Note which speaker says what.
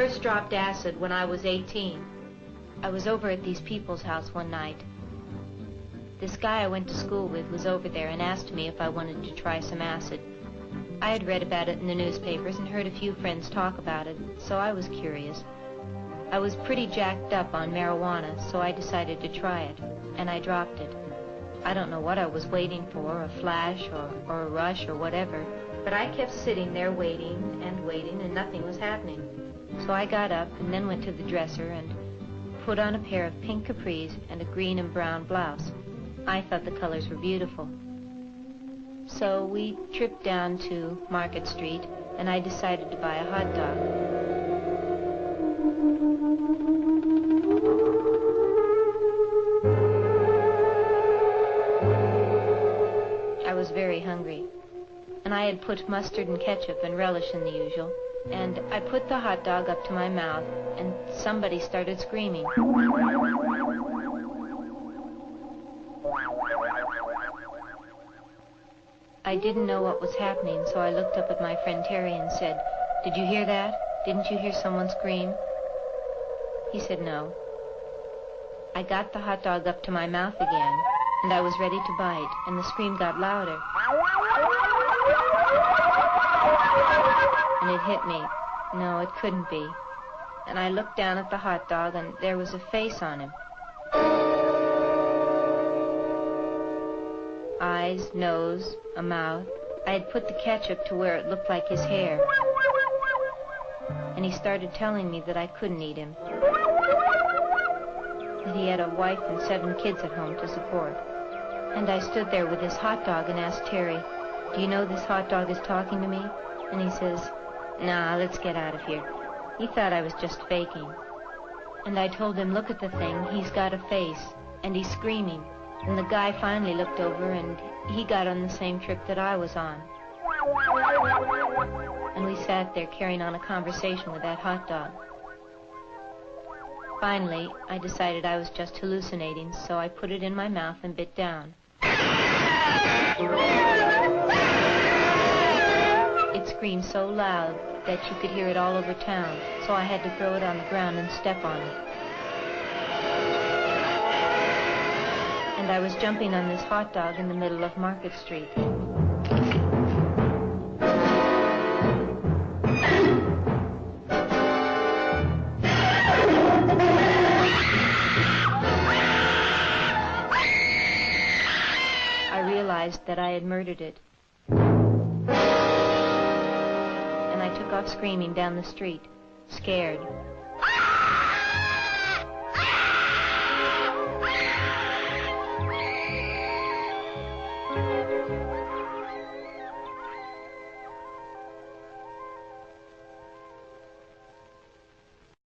Speaker 1: first dropped acid when I was 18. I was over at these people's house one night. This guy I went to school with was over there and asked me if I wanted to try some acid. I had read about it in the newspapers and heard a few friends talk about it, so I was curious. I was pretty jacked up on marijuana, so I decided to try it, and I dropped it. I don't know what I was waiting for, a flash or a rush or whatever, but I kept sitting there waiting, and nothing was happening. So I got up and then went to the dresser and put on a pair of pink capris and a green and brown blouse. I thought the colors were beautiful. So we tripped down to Market Street, and I decided to buy a hot dog. I was very hungry, and I had put mustard and ketchup and relish in the usual, and I put the hot dog up to my mouth, and somebody started screaming. I didn't know what was happening, so I looked up at my friend Terry and said, "Did you hear that? Didn't you hear someone scream?" He said no. I got the hot dog up to my mouth again, and I was ready to bite, and the scream got louder. And it hit me. No, it couldn't be. And I looked down at the hot dog, and there was a face on him. Eyes, nose, a mouth. I had put the ketchup to where it looked like his hair. And he started telling me that I couldn't eat him. That he had a wife and 7 kids at home to support. And I stood there with this hot dog and asked Terry, "Do you know this hot dog is talking to me?" And he says, "Nah, let's get out of here." He thought I was just faking. And I told him, "Look at the thing, he's got a face, and he's screaming." And the guy finally looked over, and he got on the same trip that I was on. And we sat there carrying on a conversation with that hot dog. Finally, I decided I was just hallucinating, so I put it in my mouth and bit down. It screamed so loud that you could hear it all over town, so I had to throw it on the ground and step on it. And I was jumping on this hot dog in the middle of Market Street. I realized that I had murdered it. And I took off screaming down the street, scared.